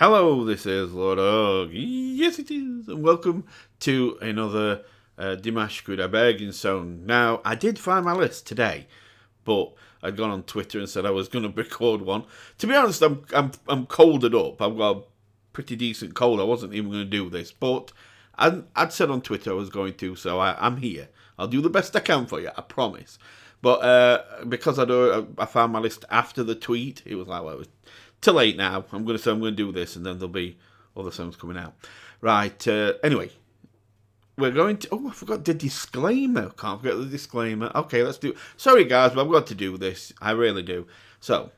Hello, this is LordUg. Yes, it is. And welcome to another Dimash Kudaibergen song. Now, I did find my list today, but I'd gone on Twitter and said I was going to record one. To be honest, I'm colded up. I've got a pretty decent cold. I wasn't even going to do this, but I'd said on Twitter I was going to, so I'm here. I'll do the best I can for you, I promise. But because I found my list after the tweet, it was like, well, it was too late now. I'm going to do this, and then there'll be other songs coming out. Right. Anyway, we're going to. Oh, I forgot the disclaimer. Can't forget the disclaimer. Okay, let's do. Sorry, guys, but I've got to do this. I really do. So,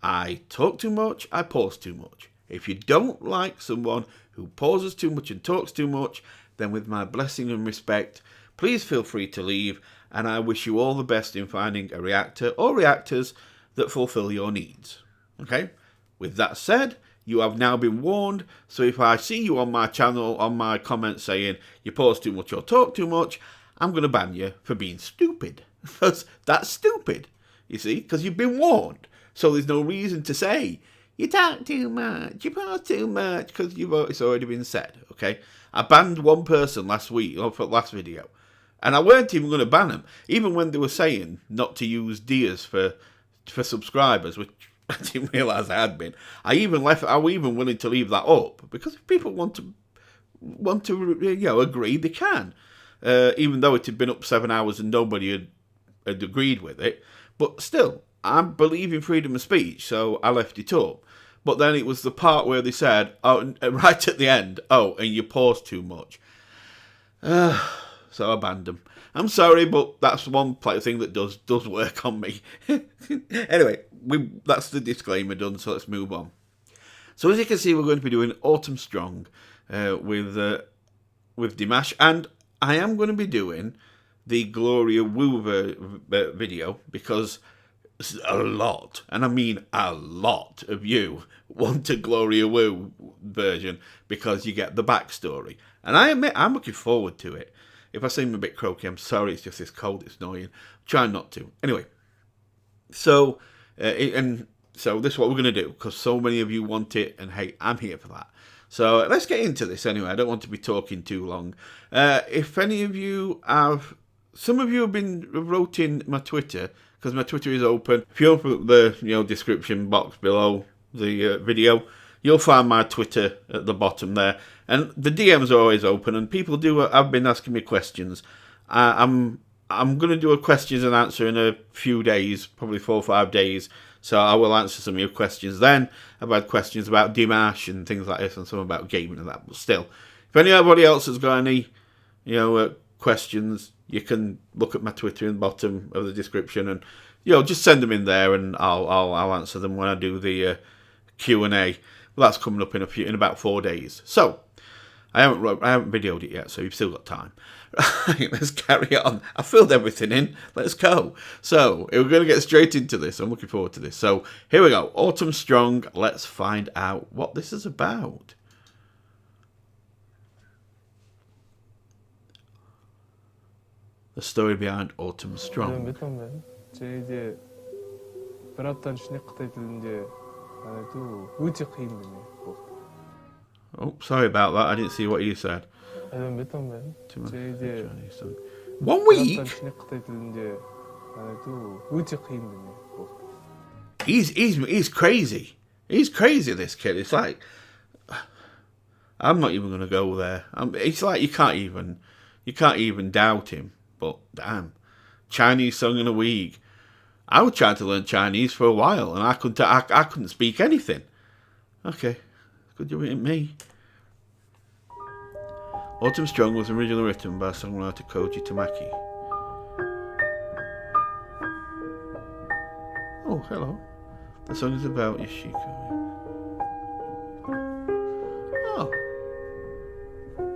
I talk too much. I pause too much. If you don't like someone who pauses too much and talks too much, then with my blessing and respect, please feel free to leave. And I wish you all the best in finding a reactor or reactors that fulfill your needs. Okay? With that said, you have now been warned, so if I see you on my channel, on my comments saying you pause too much or talk too much, I'm going to ban you for being stupid. Because that's stupid, you see, because you've been warned. So there's no reason to say, you talk too much, you pause too much, because it's already been said, okay? I banned one person last week, or for last video, and I weren't even going to ban them, even when they were saying not to use Dias for subscribers, which I didn't realise I had been. I was even willing to leave that up because if people want to agree, they can. Even though it had been up 7 hours and nobody had agreed with it, but still, I believe in freedom of speech, so I left it up. But then it was the part where they said, "Oh, right at the end, oh, and you pause too much." So I banned them. I'm sorry, but that's one thing that does work on me. Anyway, that's the disclaimer done, so let's move on. So as you can see, we're going to be doing Autumn Strong with Dimash, and I am going to be doing the Gloria Woover video because a lot, and I mean a lot of you want a Gloria Woo version because you get the backstory. And I admit, I'm looking forward to it. If I seem a bit croaky, I'm sorry, it's just this cold, it's annoying. Try not to. Anyway, so this is what we're going to do, because so many of you want it, and hey, I'm here for that. So let's get into this anyway. I don't want to be talking too long. If any of you have, some of you have wrote in my Twitter, because my Twitter is open. If you open the description box below the video, you'll find my Twitter at the bottom there. And the DMs are always open, and people have been asking me questions. I'm going to do a questions and answer in a few days, probably 4 or 5 days. So I will answer some of your questions then. I've had questions about Dimash and things like this, and some about gaming and that. But still, if anybody else has got any, questions, you can look at my Twitter in the bottom of the description, and just send them in there, and I'll answer them when I do the Q&A. Well, that's coming up in about 4 days. So I haven't videoed it yet, so you've still got time. Right, let's carry on. I filled everything in. Let's go. So we're going to get straight into this. I'm looking forward to this. So here we go. Autumn Strong. Let's find out what this is about. The story behind Autumn Strong. Oh, sorry about that. I didn't see what you said. 1 week? He's crazy. He's crazy, this kid. It's like, I'm not even going to go there. It's like you can't even doubt him. But damn, Chinese song in a week. I was trying to learn Chinese for a while, and I couldn't speak anything. Okay, good job it me. Autumn Strong was originally written by songwriter Koji Tamaki. Oh, hello. The song is about Yoshiko. Oh.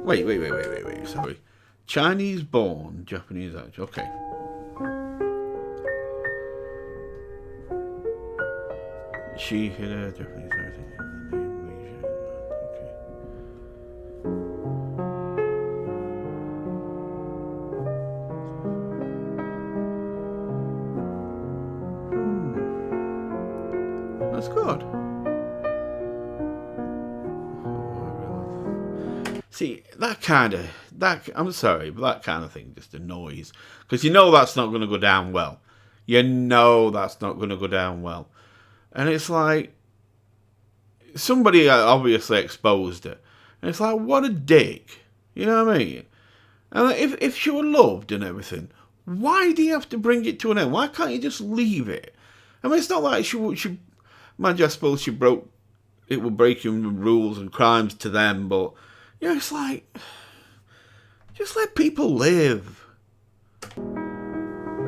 Wait. Sorry. Chinese born, Japanese actor. Okay. She hit a Japanese actor. That's good. See, I'm sorry, but that kind of thing just annoys. Because you know that's not going to go down well. You know that's not going to go down well. And it's like, somebody obviously exposed it. And it's like, what a dick. You know what I mean? And if she were loved and everything, why do you have to bring it to an end? Why can't you just leave it? I mean, it's not like she mind you, I suppose it would break rules and crimes to them, but, you know, it's like, just let people live.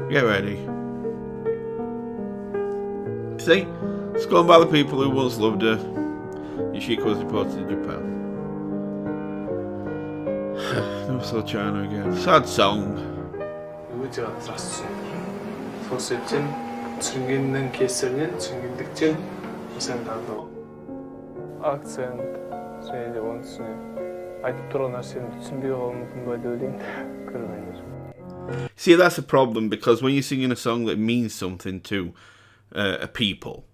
Get ready. See? It's gone by the people who once loved her. Yoshiko was deported to Japan. Never saw China again. Sad song. 의지가 들었어. 소설진 증인는 개설인 증인득진 우선다도 акцент және онсыны айтып тұрған нәрсені түсінбей қалуы мүмкін ба деп ойлаймын көрермендер. See, that's a problem, because when you're singing a song that means something to a people,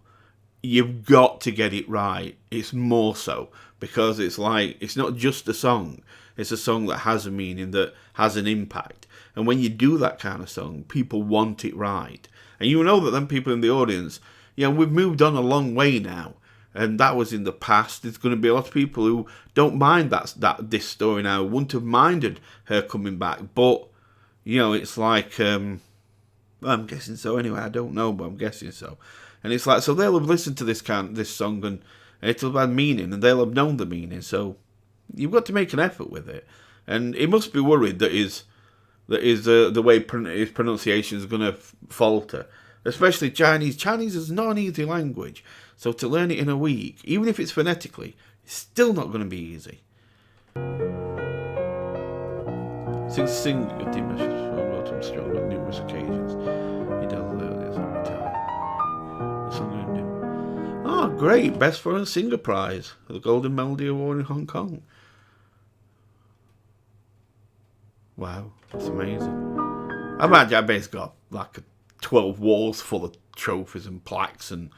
you've got to get it right. It's more so because it's like, it's not just a song. It's a song that has a meaning, that has an impact. And when you do that kind of song, people want it right. And you know that then people in the audience, you know, we've moved on a long way now. And that was in the past. There's going to be a lot of people who don't mind this story now, wouldn't have minded her coming back. But, you know, it's like, well, I'm guessing so anyway. I don't know, but I'm guessing so. And it's like, so they'll have listened to this song and it'll have meaning, and they'll have known the meaning. So you've got to make an effort with it. And he must be worried that the way his pronunciation is going to falter. Especially Chinese. Chinese is not an easy language. So to learn it in a week, even if it's phonetically, it's still not going to be easy. Sing Dimash Kudaibergen strong on numerous occasions. He does this every time. The song in him. Oh, great. Best Foreign Singer Prize for the Golden Melody Award in Hong Kong. Wow, that's amazing. I bet it's got like 12 walls full of trophies and plaques and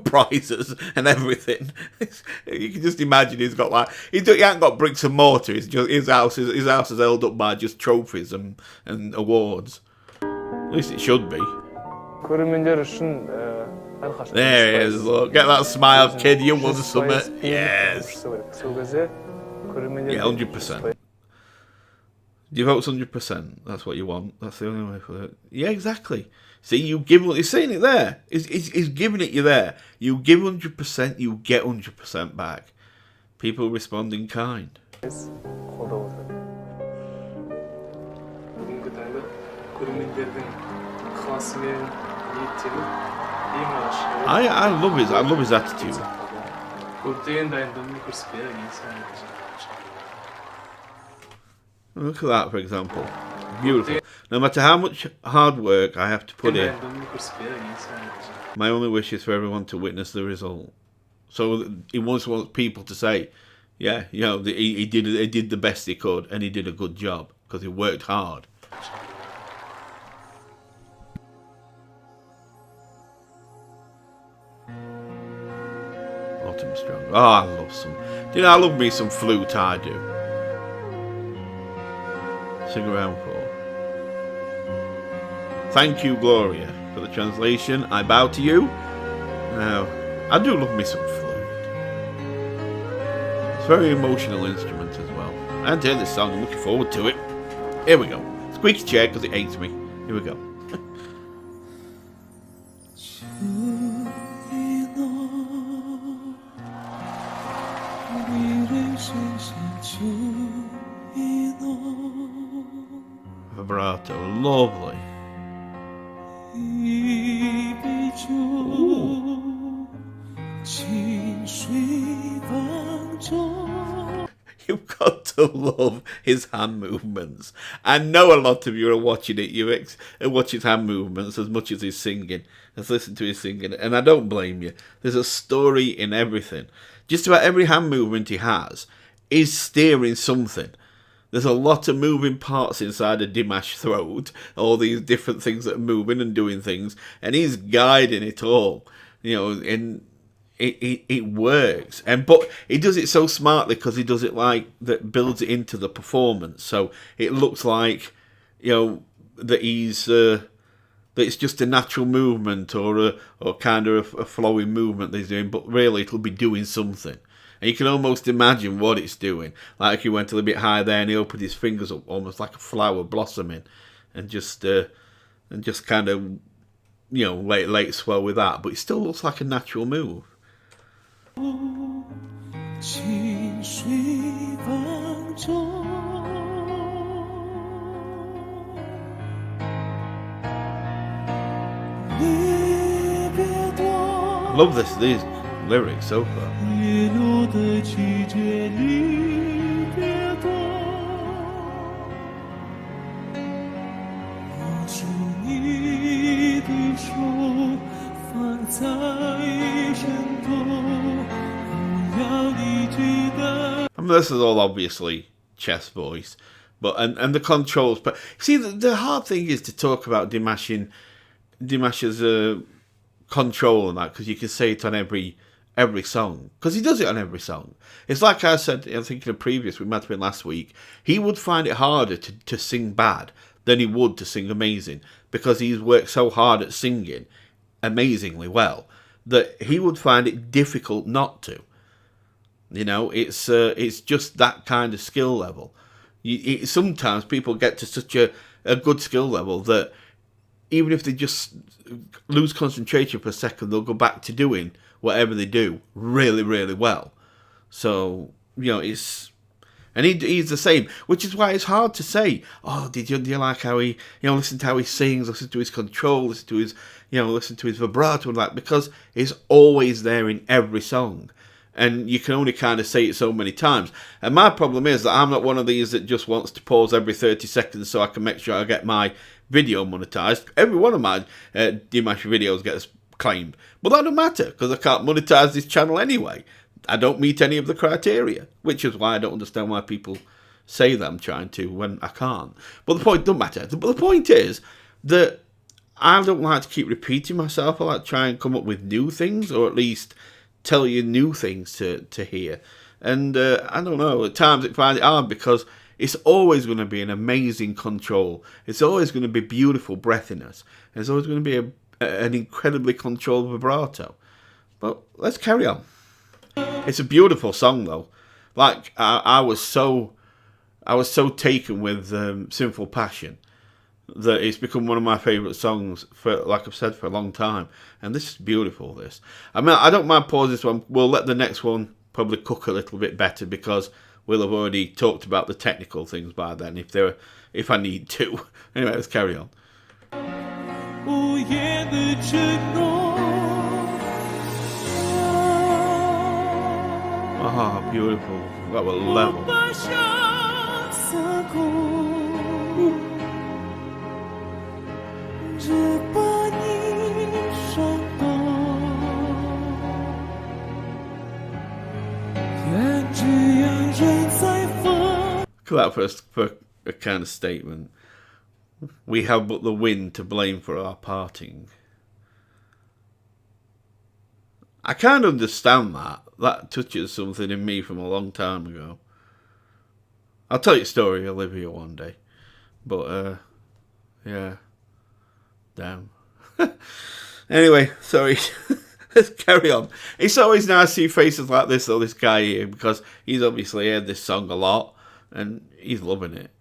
prizes and everything. You can just imagine he's got like, he hasn't got bricks and mortar. It's just his house is held up by just trophies and awards. At least it should be. There he is. Look, get that smile, kid. You won something. Yes. Yeah, 100%. Your vote's 100%. That's what you want. That's the only way for it. Yeah, exactly. See, he's saying it there. He's giving it you there. You give 100%, you get 100% back. People respond in kind. I love his attitude. Look at that, for example. Beautiful. No matter how much hard work I have to put in, my only wish is for everyone to witness the result. So he wants people to say, yeah, you know, he did the best he could, and he did a good job because he worked hard. Autumn Strong. Oh, I love some. You know, I love me some flute. I do. Sing around for. Thank you, Gloria, for the translation. I bow to you. Now, I do love me some flute. It's a very emotional instrument as well. I haven't heard this song. I'm looking forward to it. Here we go. Squeaky chair because it hates me. Here we go. Vibrato, lovely. Ooh. You've got to love his hand movements. I know a lot of you are watching it. You watch his hand movements as much as his singing, as listen to his singing, and I don't blame you. There's a story in everything. Just about every hand movement he has is steering something. There's a lot of moving parts inside a Dimash throat, all these different things that are moving and doing things, and he's guiding it all. You know, and it works. But he does it so smartly because he does it like that, builds it into the performance, so it looks like, you know, that he's that it's just a natural movement or kind of a flowing movement that he's doing, but really it'll be doing something. And you can almost imagine what it's doing. Like he went a little bit high there and he opened his fingers up almost like a flower blossoming, and just kind of, you know, late swell with that. But it still looks like a natural move. Love these lyrics so far. I mean, this is all obviously chess voice, but and the controls. But see, the hard thing is to talk about Dimash's control and that, because you can say it on every song, because he does it on every song. It's like I said, I think in a previous, we might have been last week, he would find it harder to sing bad than he would to sing amazing, because he's worked so hard at singing amazingly well that he would find it difficult not to. You know, it's just that kind of skill level. Sometimes people get to such a good skill level that even if they just lose concentration for a second, they'll go back to doing whatever they do really, really well. So, you know, and he's the same, which is why it's hard to say, oh, do you like how he, you know, listen to how he sings, listen to his control, listen to his, you know, listen to his vibrato and that, because it's always there in every song. And you can only kind of say it so many times. And my problem is that I'm not one of these that just wants to pause every 30 seconds so I can make sure I get my video monetized. Every one of my Dimash videos gets claimed. But that don't matter, because I can't monetize this channel anyway. I don't meet any of the criteria, which is why I don't understand why people say that I'm trying to when I can't. But the point doesn't matter. But the point is that I don't like to keep repeating myself. I like to try and come up with new things, or at least tell you new things to hear. And I don't know, at times I find it hard because it's always going to be an amazing control. It's always going to be beautiful breathiness. There's always going to be an incredibly controlled vibrato. But let's carry on. It's a beautiful song though. Like I was so taken with Sinful Passion that it's become one of my favourite songs for, like I've said, for a long time. And this is beautiful, this. I mean, I don't mind pausing this one. We'll let the next one probably cook a little bit better, because we'll have already talked about the technical things by then, if I need to. Anyway, let's carry on. Ah, beautiful. That was level. Look at that for a kind of statement. We have but the wind to blame for our parting. I can't understand that. That touches something in me from a long time ago. I'll tell you a story of Olivia one day. But, yeah. Damn. Anyway, sorry. Let's carry on. It's always nice to see faces like this, though, this guy here, because he's obviously heard this song a lot, and he's loving it.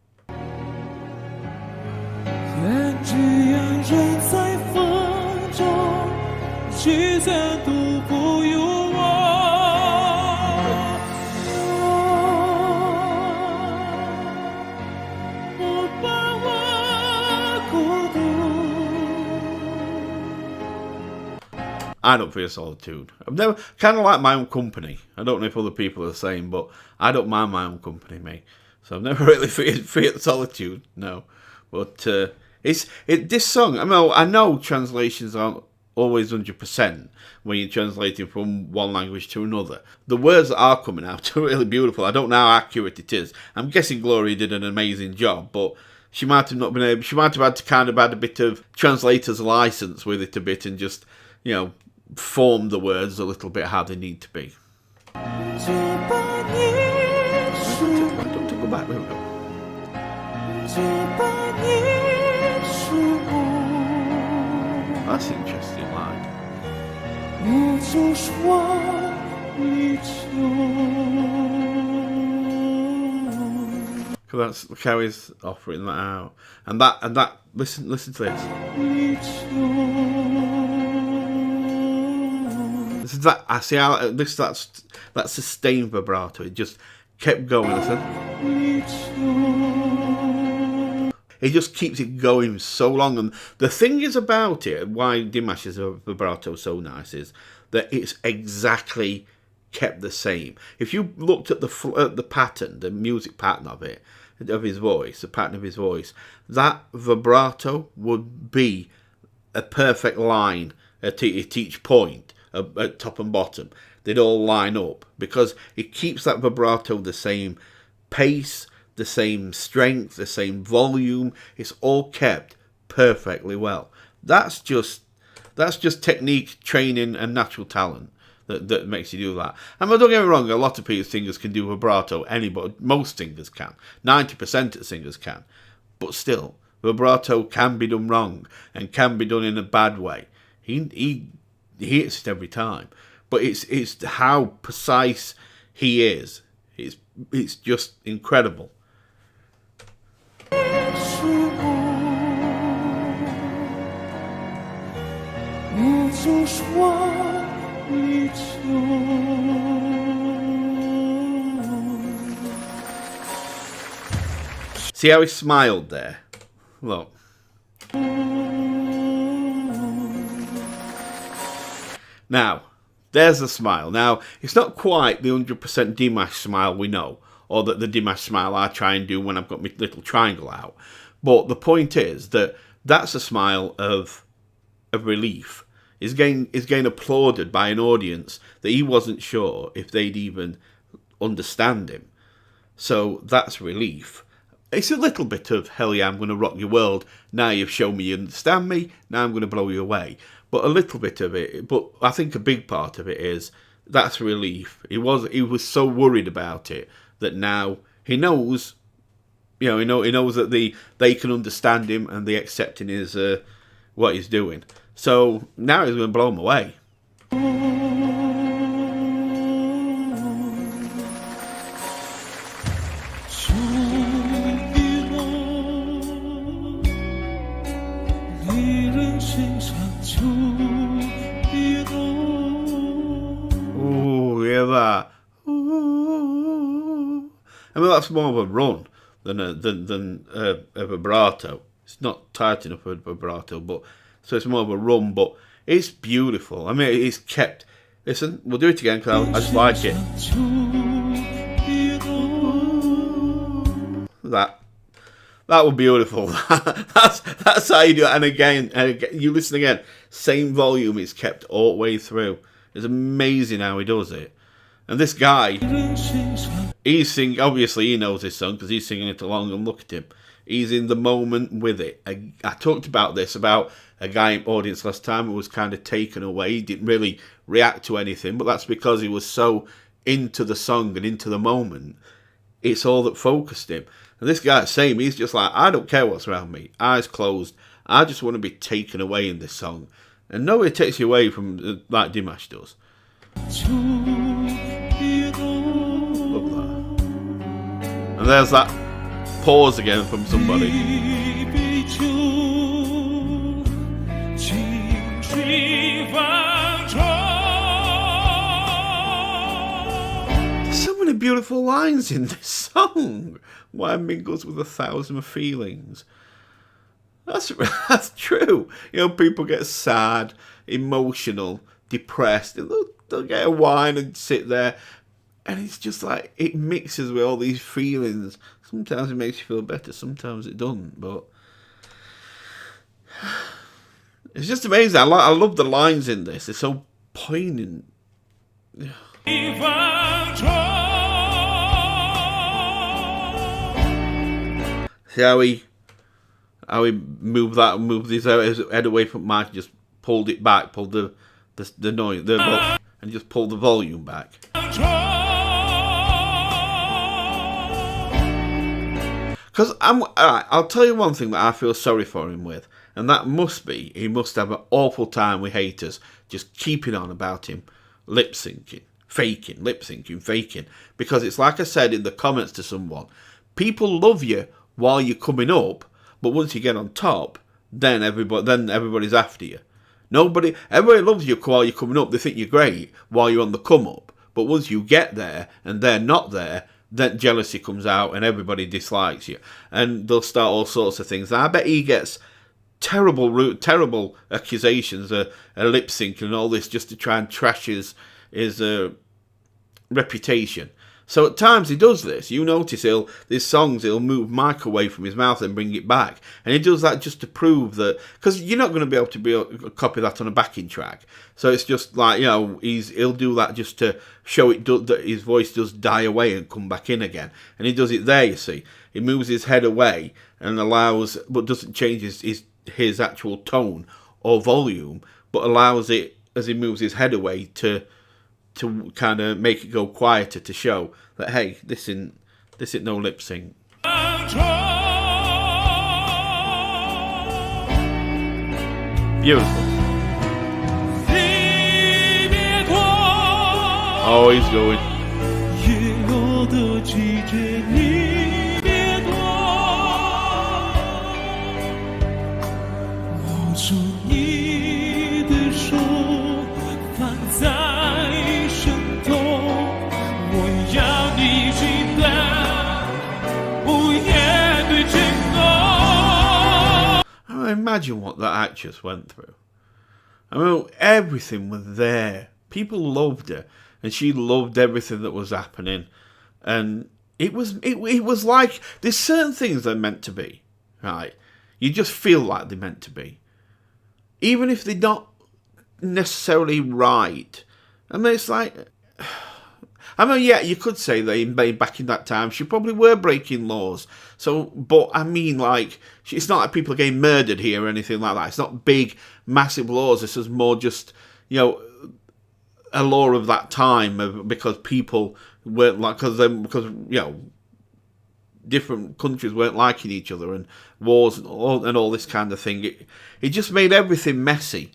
I don't fear solitude. I've never kind of like my own company. I don't know if other people are the same, but I don't mind my own company, me. So I've never really feared solitude. No, but this song. I know translations aren't always 100% when you're translating from one language to another. The words that are coming out are really beautiful. I don't know how accurate it is. I'm guessing Gloria did an amazing job, but she might have not been able. She might have had to kind of add a bit of translator's license with it a bit, and just, you know, form the words a little bit how they need to be. I don't go back. There we go. That's an interesting line. That's look how he's offering that out, and that. Listen to this. This is that. I see how this that sustained vibrato. It just kept going. Listen. It just keeps it going so long, and the thing is about it, why Dimash's vibrato is so nice, is that it's exactly kept the same. If you looked at the pattern, the music pattern of it, of his voice, the pattern of his voice, that vibrato would be a perfect line at each point, at top and bottom. They'd all line up because it keeps that vibrato the same pace, the same strength, the same volume. It's all kept perfectly well. That's just technique, training, and natural talent that makes you do that. And don't get me wrong, a lot of singers can do vibrato. Anybody, most singers can. 90% of singers can. But still, vibrato can be done wrong and can be done in a bad way. He hits it every time. But it's how precise he is. It's just incredible. See how he smiled there? Look. Now, there's the smile. Now, it's not quite the 100% Dimash smile we know, or the Dimash smile I try and do when I've got my little triangle out. But the point is that that's a smile of relief. Is getting applauded by an audience that he wasn't sure if they'd even understand him. So that's relief. It's a little bit of, hell yeah, I'm going to rock your world. Now you've shown me you understand me. Now I'm going to blow you away. But a little bit of it, but I think a big part of it is that's relief. He was so worried about it that now he knows, he knows that they can understand him and they accept in his what he's doing. So now he's going to blow him away. Ooh, hear that? Ooh. I mean, that's more of a run than a vibrato. It's not tight enough for a vibrato, but so it's more of a run, but it's beautiful. I mean, it's kept. Listen, we'll do it again because I just like it. That was beautiful. That's how you do it. And again, you listen again. Same volume. It's kept all the way through. It's amazing how he does it. And this guy, he's singing. Obviously, he knows his song because he's singing it along. And look at him. He's in the moment with it. I talked about this, about a guy in audience last time who was kind of taken away. He didn't really react to anything, but that's because he was so into the song and into the moment. It's all that focused him. And this guy, same, he's just like, I don't care what's around me. Eyes closed. I just want to be taken away in this song. And nobody takes you away from like Dimash does. Love that. And there's that pause again from somebody. There's so many beautiful lines in this song. Why mingles with 1,000 feelings. That's true. People get sad, emotional, depressed. They'll get a wine and sit there. And it's just like, it mixes with all these feelings. Sometimes it makes you feel better, sometimes it doesn't. But it's just amazing. I love the lines in this. They're so poignant. See how he moved his head away from Mike, just pulled it back, pulled the the noise, and just pull the volume back. Because I'll tell you one thing that I feel sorry for him with, and that must be he must have an awful time with haters just keeping on about him lip syncing, faking. Because it's like I said in the comments to someone, people love you while you're coming up, but once you get on top, then everybody's after you. Everybody loves you while you're coming up. They think you're great while you're on the come up, but once you get there and they're not there, then jealousy comes out and everybody dislikes you, and they'll start all sorts of things. And I bet he gets terrible accusations of lip sync and all this just to try and trash his reputation. So at times he does this. You notice he'll move mic away from his mouth and bring it back, and he does that just to prove that, because you're not going to be able to copy that on a backing track. So it's just like, he'll do that just to show that his voice does die away and come back in again. And he does it there. You see, he moves his head away and but doesn't change his actual tone or volume, but allows it as he moves his head away to kind of make it go quieter, to show that, hey, this ain't no lip sync. Beautiful. Oh, he's going. Imagine what that actress went through. I mean, everything was there. People loved her, and she loved everything that was happening. And it was like, there's certain things they're meant to be, right? You just feel like they're meant to be, even if they're not necessarily right. I mean, it's like, yeah, you could say that back in that time, she probably were breaking laws. So, but I mean, like, it's not like people are getting murdered here or anything like that. It's not big, massive laws. This is more just, a law of that time, because people weren't like, because different countries weren't liking each other, and wars and all this kind of thing. It just made everything messy.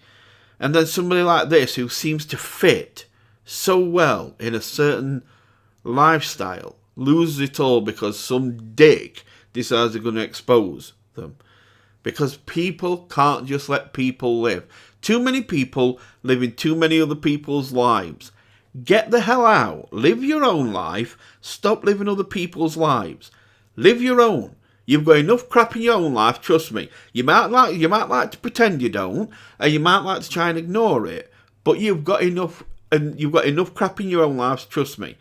And then somebody like this, who seems to fit so well in a certain lifestyle, loses it all because some dick decides they're going to expose them. Because people can't just let people live. Too many people live in too many other people's lives. Get the hell out. Live your own life. Stop living other people's lives. Live your own. You've got enough crap in your own life, trust me. You might like to pretend you don't, and you might like to try and ignore it, but you've got enough crap in your own lives, trust me.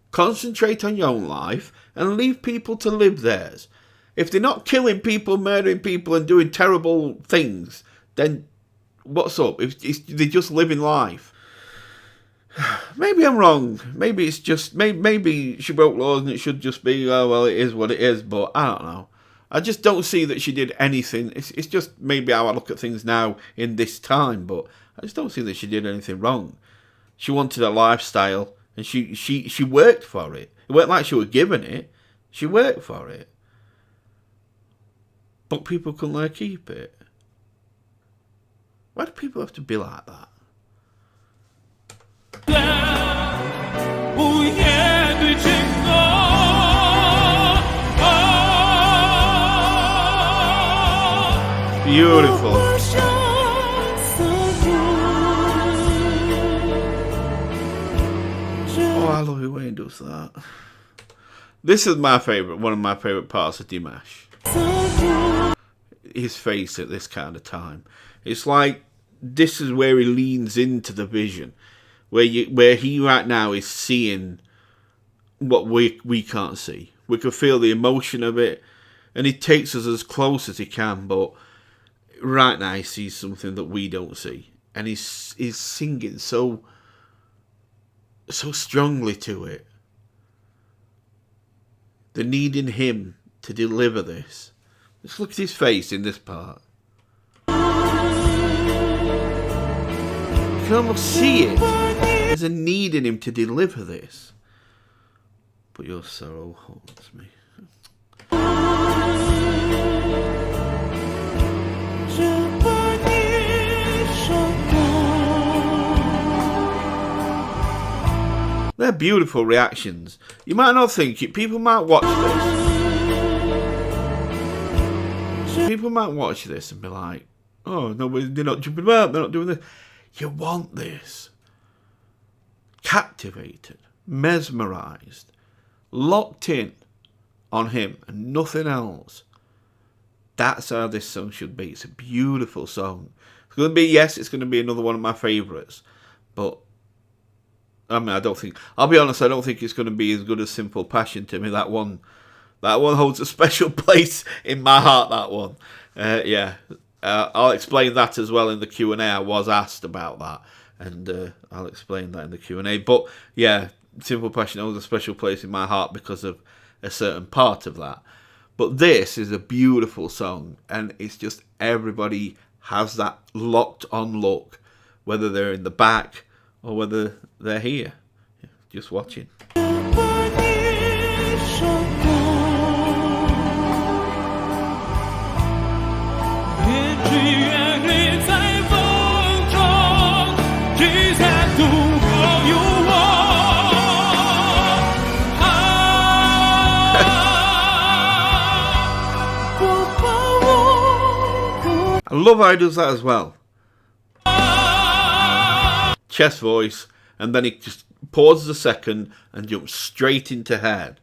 Concentrate on your own life and leave people to live theirs. If they're not killing people, murdering people, and doing terrible things, then what's up? If they're just living life. Maybe I'm wrong. Maybe it's just, maybe she broke laws and it should just be, oh, well, it is what it is, but I don't know. I just don't see that she did anything. It's just maybe how I look at things now in this time, but I just don't see that she did anything wrong. She wanted a lifestyle, and she worked for it. It wasn't like she was given it. She worked for it. But people couldn't let her keep it. Why do people have to be like that? Beautiful. Oh, I love it when he does that. This is one of my favourite parts of Dimash. His face at this kind of time. It's like, this is where he leans into the vision. Where he right now is seeing what we can't see. We can feel the emotion of it, and he takes us as close as he can, but right now he sees something that we don't see. And he's singing so strongly to it. The need in him to deliver this. Just look at his face in this part. You can almost see it. There's a need in him to deliver this. But your sorrow haunts me. They're beautiful reactions. You might not think it. People might watch this. People might watch this and be like, oh, no, they're not jumping about, they're not doing this. You want this. Captivated, mesmerised, locked in on him and nothing else. That's how this song should be. It's a beautiful song. It's going to be, yes, it's going to be another one of my favourites. But, I mean, I'll be honest, I don't think it's going to be as good as Simple Passion to me. That one holds a special place in my heart, that one. Yeah. I'll explain that as well in the Q&A. I was asked about that. And I'll explain that in the Q&A. But, yeah, Simple Passion holds a special place in my heart because of a certain part of that. But this is a beautiful song. And it's just everybody has that locked on look. Whether they're in the back or whether they're here. Just watching. I love how he does that as well. Chest voice, and then he just pauses a second and jumps straight into head.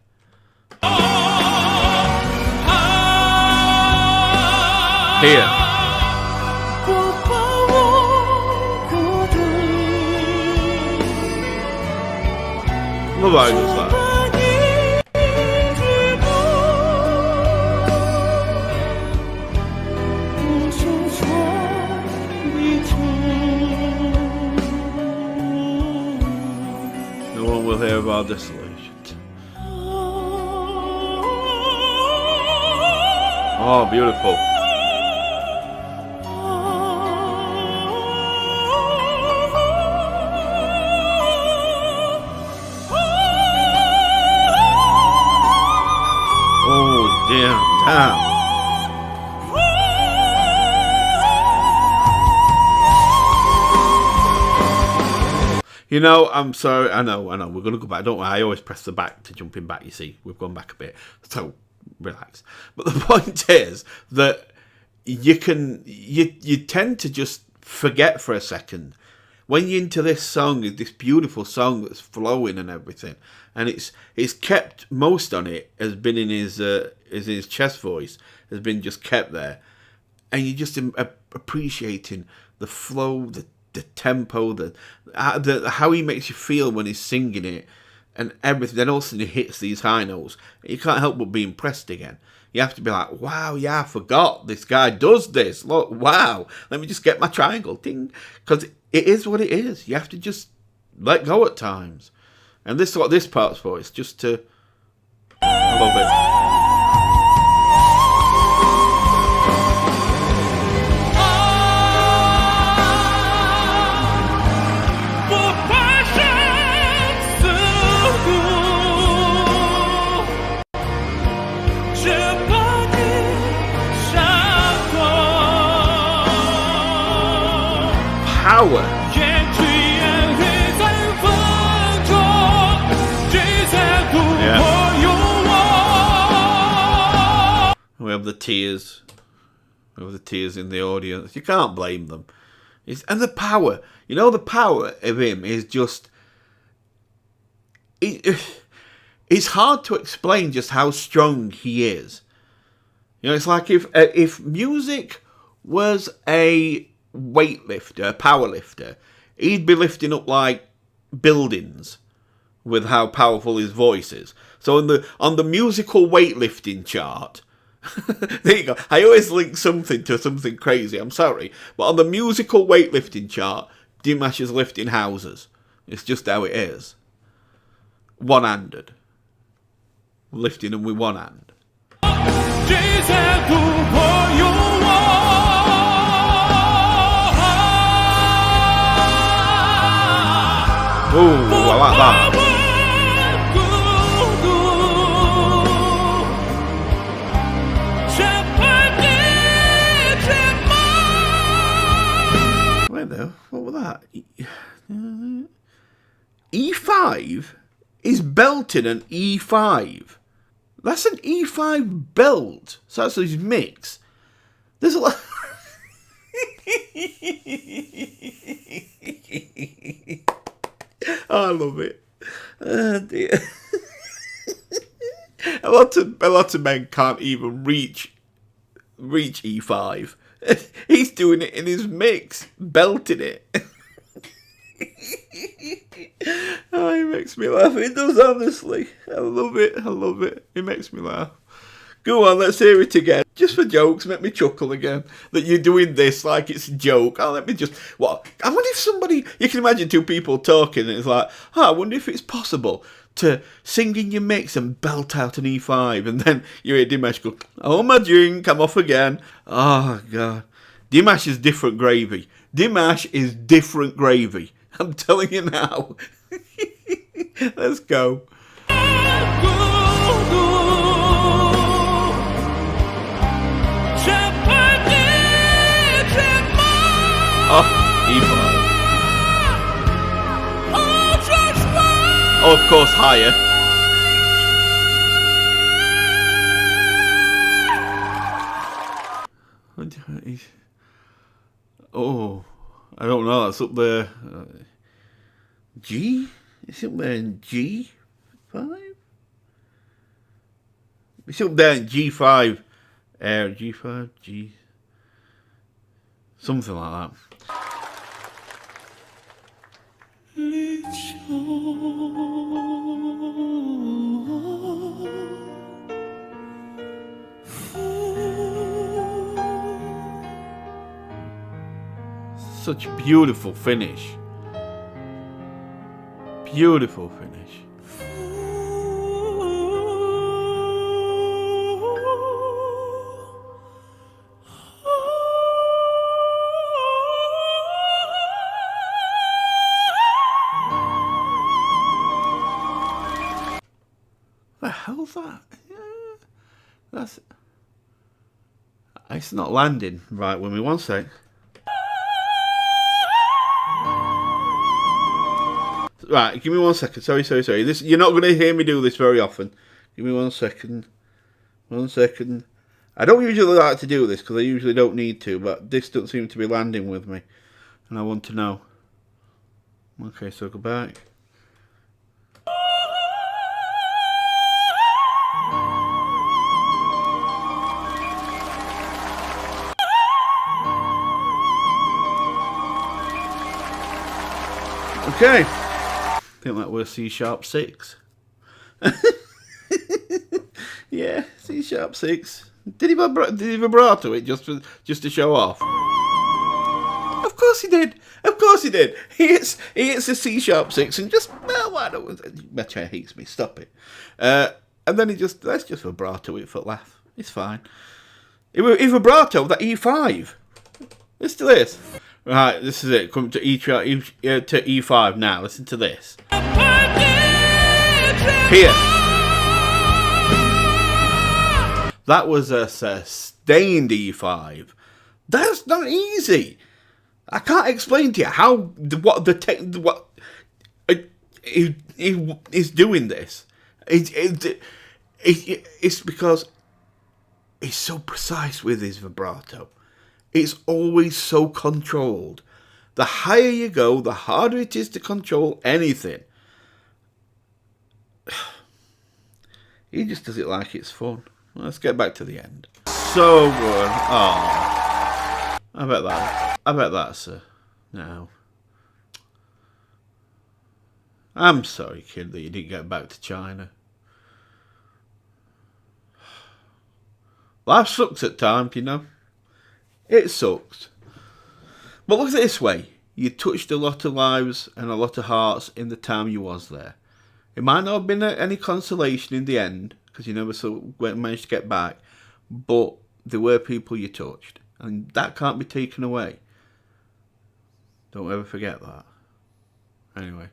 Here. Love how he does that. No one will hear of our desolation. Oh, beautiful. Oh, damn. You know, I'm sorry. I know. We're going to go back. Don't worry. I always press the back to jumping back, you see. We've gone back a bit. So, relax. But the point is that you tend to just forget for a second. When you're into this song, this beautiful song that's flowing and everything. And it's kept, most on it has been in his chest voice. Has been just kept there. And you're just appreciating the flow, the tempo, the how he makes you feel when he's singing it, and everything. Then all of a sudden he hits these high notes. You can't help but be impressed again. You have to be like, wow, yeah, I forgot this guy does this. Look, wow, let me just get my triangle, ding, because it is what it is. You have to just let go at times, and this is what this part's for. It's just to, I love it. Power. Yeah. We have the tears. We have the tears in the audience. You can't blame them. And the power. You know, the power of him is just... It's hard to explain just how strong he is. You know, it's like if music was a weightlifter, a powerlifter, he'd be lifting up like buildings with how powerful his voice is. So on the musical weightlifting chart, there you go. I always link something to something crazy. I'm sorry, but on the musical weightlifting chart, Dimash is lifting houses. It's just how it is. One-handed, lifting them with one hand. Oh, I like that. Wait there, what was that? E5 is belting an E5. That's an E5 belt. So that's his mix. There's a lot. I love it. Oh dear. a lot of men can't even reach E5. He's doing it in his mix, belting it. Oh, he makes me laugh. It does, honestly. I love it. I love it. It makes me laugh. Go on, let's hear it again. Just for jokes, make me chuckle again. That you're doing this like it's a joke. Oh, let me just... What? I wonder if somebody... You can imagine two people talking and it's like, I wonder if it's possible to sing in your mix and belt out an E5. And then you hear Dimash go, oh, my drink, I'm off again. Oh, God. Dimash is different gravy. Dimash is different gravy. I'm telling you now. Let's go. Oh, E5. Oh, of course, higher. Oh, I don't know. That's up there. G? It's up there in G5? It's up there in G5. G5, G. Something like that. Such a beautiful finish. Beautiful finish. The hell's that? That's... It's not landing right with me. One sec. Right, give me 1 second. Sorry. This, you're not going to hear me do this very often. Give me 1 second. 1 second. I don't usually like to do this because I usually don't need to, but this doesn't seem to be landing with me. And I want to know. Okay, so go back. Okay. I think that was C#6. Yeah, C#6. Did he vibrato it just to show off? Of course he did. Of course he did. He hits a C#6 and just, well, why don't my chair hates me. Stop it. And then let's just vibrato it for a laugh. It's fine. He vibrato that E5. Listen to this. Right, this is it. Come to E5 now. Listen to this. Here. That was a sustained E5. That's not easy. I can't explain to you what he's doing this. It's because he's so precise with his vibrato. It's always so controlled. The higher you go, the harder it is to control anything. He just does it like it's fun. Let's get back to the end. So good. Oh, I bet that's no. I'm sorry, kid, that you didn't get back to China. Life sucks at times, you know. It sucks. But look at it this way. You touched a lot of lives and a lot of hearts in the time you was there. It might not have been any consolation in the end, because you never managed to get back, but there were people you touched, and that can't be taken away. Don't ever forget that. Anyway.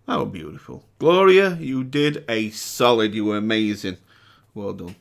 Oh, beautiful. Gloria, you did a solid. You were amazing. Well done.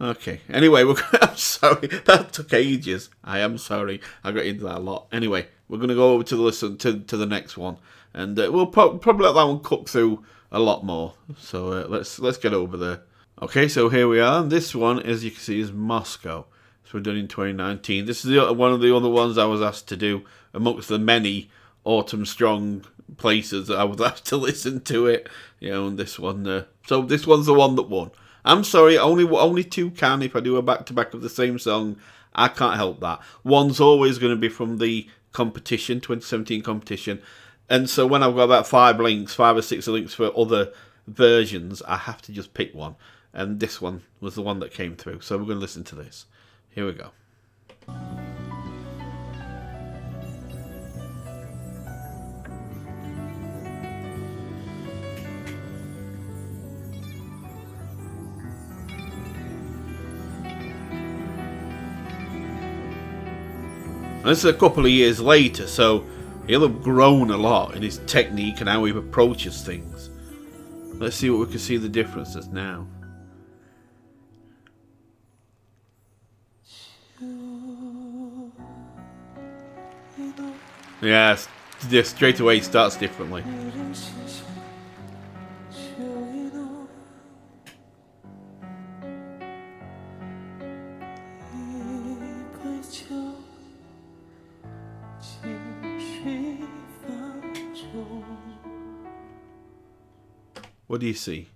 Okay. Anyway, I'm sorry. That took ages. I am sorry. I got into that a lot. Anyway, we're going to go over to the next one. And we'll probably let that one cook through a lot more. So let's get over there. Okay, so here we are. This one, as you can see, is Moscow. So we're done in 2019. This is one of the other ones I was asked to do amongst the many Autumn Strong places that I was asked to listen to it. And this one. So this one's the one that won. I'm sorry, only two can. If I do a back-to-back of the same song, I can't help that. One's always going to be from the competition, 2017 competition. And so when I've got about 5 or 6 links for other versions, I have to just pick one. And this one was the one that came through. So we're going to listen to this. Here we go. And this is a couple of years later, so he'll have grown a lot in his technique and how he approaches things. Let's see what we can see the differences now. Yeah, straight away it starts differently. What do you see?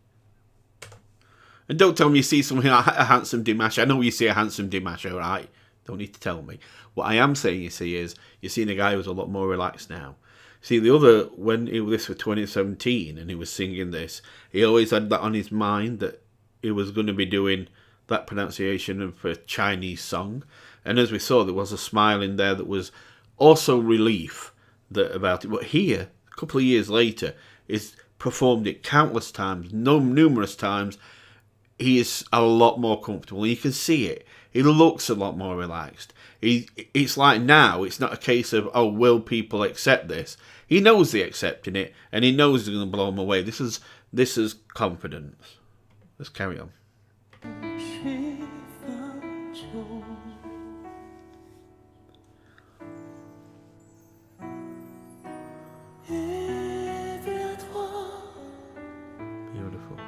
And don't tell me you see something like a handsome Dimash. I know you see a handsome Dimash, alright? Don't need to tell me. What I am saying you see is, you're seeing a guy who's a lot more relaxed now. See, the other, when this was 2017 and he was singing this, he always had that on his mind that he was going to be doing that pronunciation of a Chinese song. And as we saw, there was a smile in there that was also relief about it. But here, a couple of years later, is performed it countless times, numerous times. He is a lot more comfortable. You can see it. He looks a lot more relaxed. It's like now, it's not a case of, oh, will people accept this? He knows they're accepting it, and he knows it's going to blow him away. This is confidence. Let's carry on. Beautiful.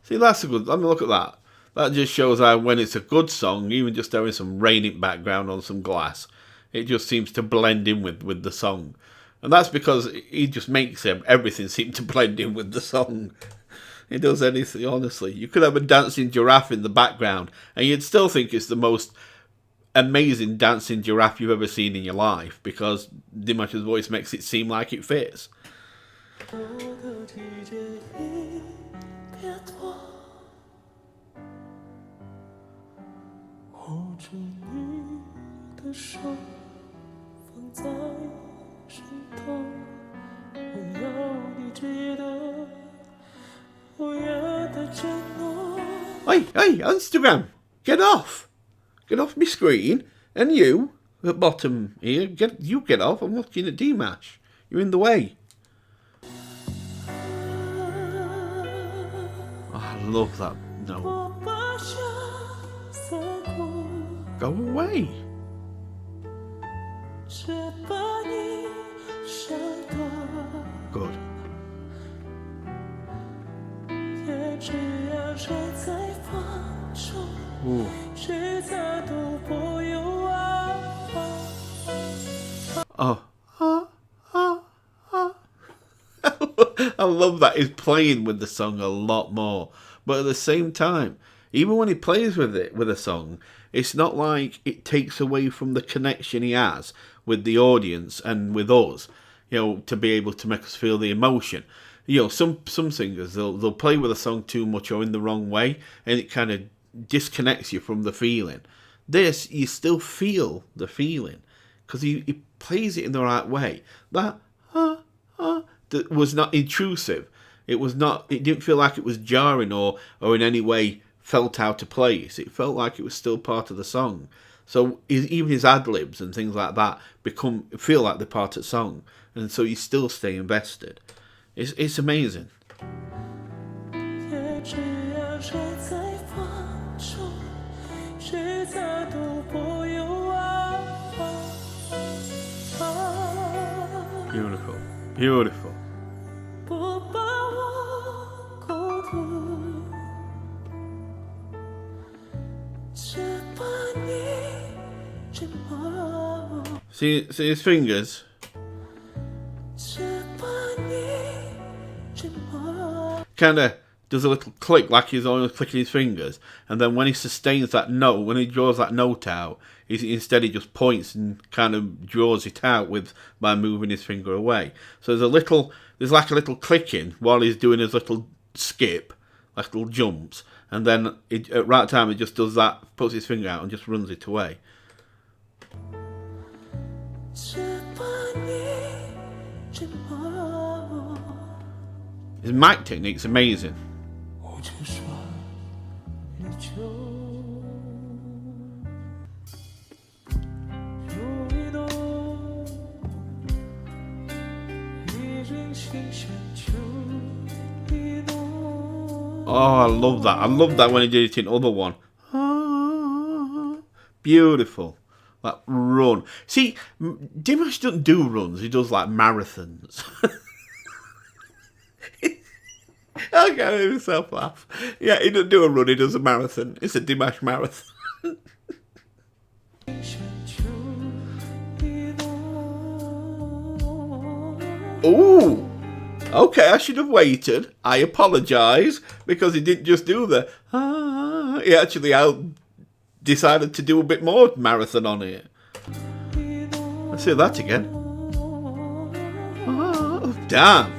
See, that's a good. I mean, look at that. That just shows how when it's a good song, even just having some raining background on some glass, it just seems to blend in with the song. And that's because he just makes everything seem to blend in with the song. He does anything, honestly. You could have a dancing giraffe in the background, and you'd still think it's the most amazing dancing giraffe you've ever seen in your life, because Dimash's voice makes it seem like it fits. Hey, Instagram, get off my screen, and you at bottom here, get off. I'm looking at Dimash. You're in the way. Oh, I love that note. Go away. Good. Ooh. I love that he's playing with the song a lot more. But at the same time, even when he plays with a song, it's not like it takes away from the connection he has with the audience and with us, to be able to make us feel the emotion. Some singers, they'll play with a song too much or in the wrong way, and it kind of disconnects you from the feeling. This, you still feel the feeling, because he plays it in the right way. That, that was not intrusive. It was not. It didn't feel like it was jarring or in any way felt out of place. It felt like it was still part of the song. So even his ad libs and things like that feel like they're part of the song, and so you still stay invested. It's amazing. Beautiful, beautiful. See his fingers? Kind of does a little click like he's only clicking his fingers, and then when he sustains that note, when he draws that note out, he just points and kind of draws it out by moving his finger away. So there's like a little clicking while he's doing his little skip, like little jumps, and then at right time he just does that, puts his finger out and just runs it away. His mic technique's amazing. Oh, I love that. I love that when he did it in Other One. Beautiful. Like run. See, Dimash doesn't do runs. He does like marathons. I can't make myself laugh. Yeah, he doesn't do a run. He does a marathon. It's a Dimash marathon. Ooh. Okay, I should have waited. I apologise, because he didn't just do the he actually decided to do a bit more marathon on it. Let's hear that again. Oh, damn.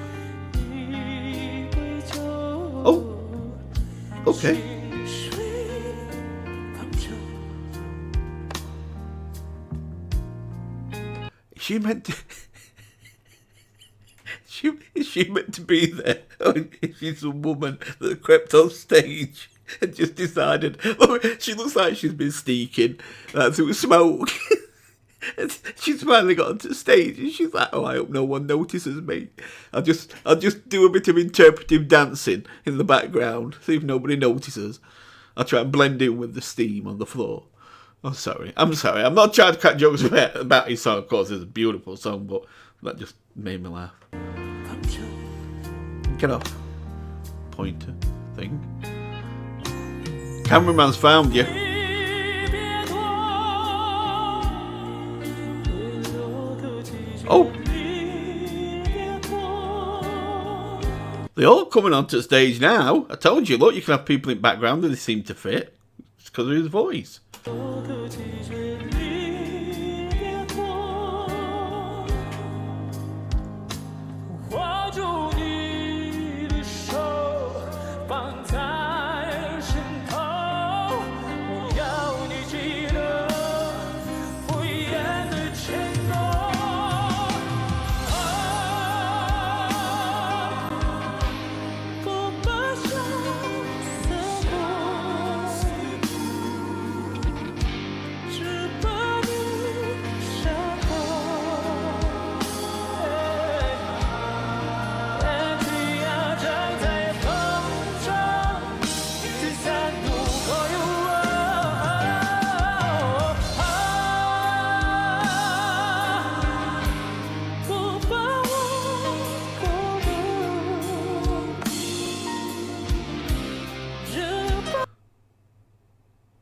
Oh, okay. She meant to... She meant to be there. She's a woman that crept on stage and just decided, oh, she looks like she's been sneaking through smoke. And she's finally got onto stage and she's like, oh, I hope no one notices me. I'll just do a bit of interpretive dancing in the background, see if nobody notices. I'll try and blend in with the steam on the floor. I'm sorry. I'm not trying to crack jokes about his song. Of course, it's a beautiful song, but that just made me laugh. Get off. Pointer thing. Cameraman's found you. Oh. They're all coming onto the stage now. I told you, look, you can have people in the background and they seem to fit. It's because of his voice.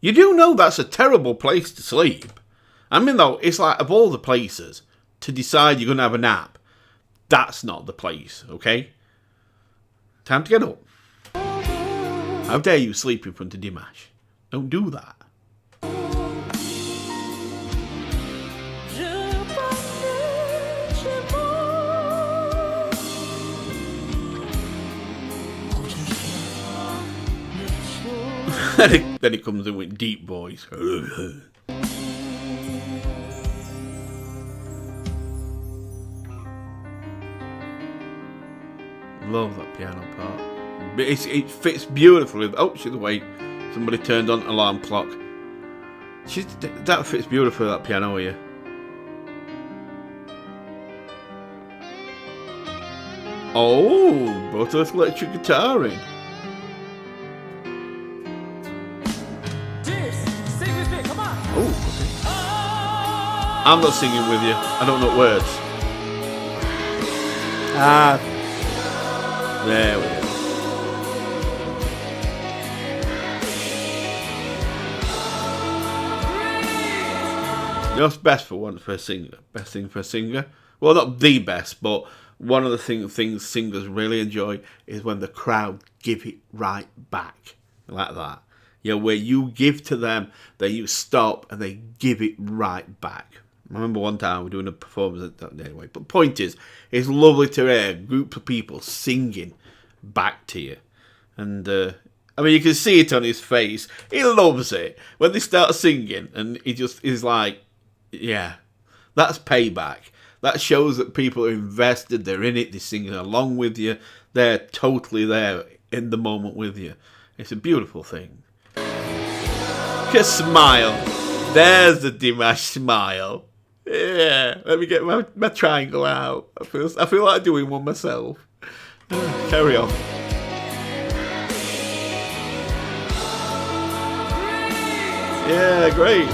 You do know that's a terrible place to sleep. I mean, though, it's like, of all the places to decide you're going to have a nap, that's not the place, okay? Time to get up. How dare you sleep in front of Dimash? Don't do that. Then he comes in with deep voice. love that piano part. But it fits beautifully. Oh, she's awake. Somebody turned on alarm clock. That fits beautifully, that piano here. Oh, brought an electric guitar in. Sing with me, come on. Oh, okay. I'm not singing with you. I don't know words. There we go. You know what's best for a singer? Best thing for a singer? Well, not the best, but one of the things singers really enjoy is when the crowd give it right back. Like that. You know, where you give to them, then you stop and they give it right back. I remember one time we were doing a performance, anyway. But point is, it's lovely to hear a group of people singing back to you. And, I mean, you can see it on his face. He loves it. When they start singing, and he just is like, yeah, that's payback. That shows that people are invested, they're in it, they're singing along with you, they're totally there in the moment with you. It's a beautiful thing. Just smile. There's the Dimash smile. Yeah, let me get my triangle out. I feel like doing one myself. Carry on. Yeah, great.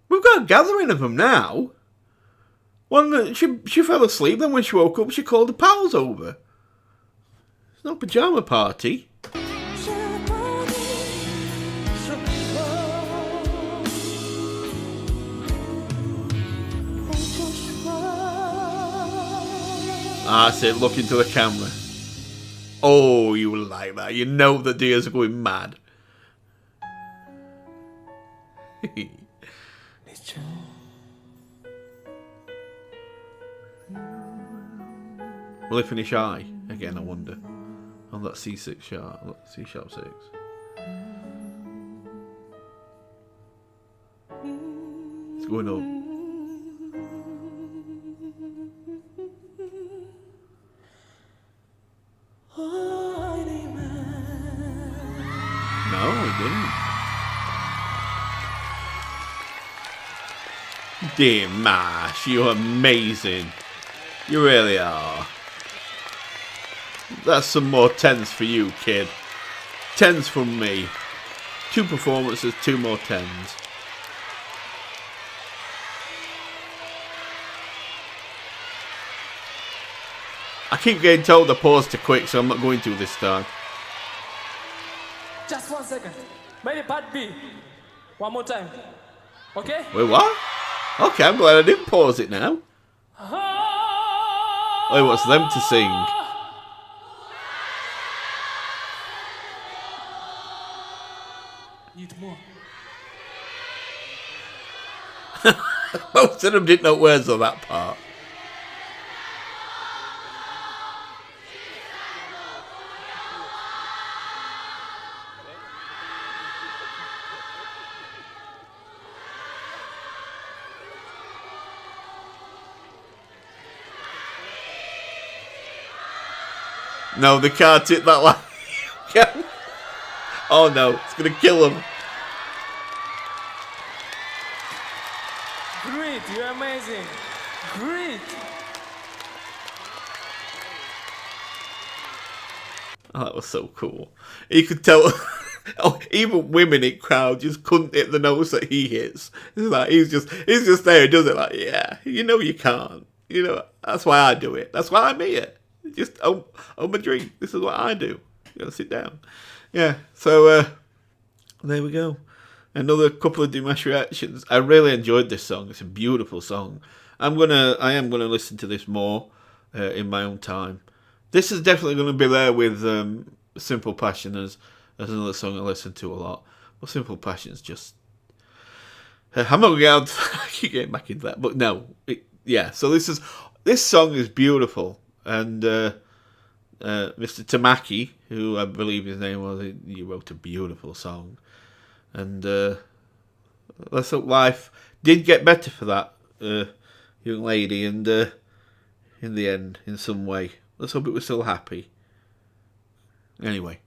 We've got a gathering of them now. One, she fell asleep, then when she woke up, she called the pals over. It's not a pyjama party. That's it, look into the camera. Oh, you like that. You know the deers are going mad. Will he finish high again, I wonder? On that C6 sharp, C sharp 6. It's going up. No, he didn't. Dimash, you're amazing. You really are. That's some more tens for you, kid. Tens from me. 2 performances, 2 more tens. I keep getting told to pause too quick, so I'm not going to this time. Just 1 second. Maybe part B. One more time. Okay? Wait, what? Okay, I'm glad I didn't pause it now. Oh, he wants them to sing. Need more. Most of them didn't know words on that part. No, they can't hit that line. Oh no, it's going to kill them. Great, you're amazing. Great. Oh, that was so cool. You could tell. Oh, even women in crowd just couldn't hit the notes that he hits. It's like he's just there. He does it like, yeah, you know you can't. You know that's why I do it. That's why I'm here. Just my drink. This is what I do. You gotta sit down. Yeah. So there we go. Another couple of Dimash reactions. I really enjoyed this song. It's a beautiful song. I am gonna listen to this more in my own time. This is definitely gonna be there with Simple Passion as another song I listen to a lot. Well, Simple Passion's just... I'm not going to keep getting back into that, but no. So this song is beautiful. And Mr. Tamaki, who I believe his name was, he wrote a beautiful song. And let's hope life did get better for that young lady. And in the end, in some way, let's hope it was still happy. Anyway.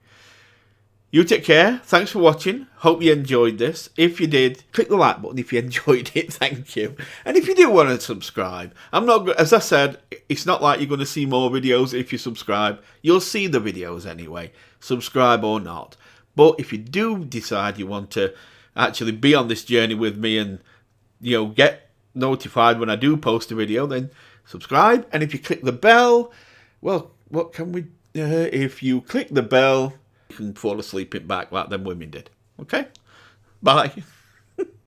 You take care. Thanks for watching. Hope you enjoyed this. If you did, click the like button if you enjoyed it. Thank you. And if you do want to subscribe, as I said, it's not like you're going to see more videos if you subscribe. You'll see the videos anyway, subscribe or not. But if you do decide you want to actually be on this journey with me and, get notified when I do post a video, then subscribe. And if you click the bell, well, what can we... if you click the bell... you can fall asleep in back like them women did. Okay? Bye.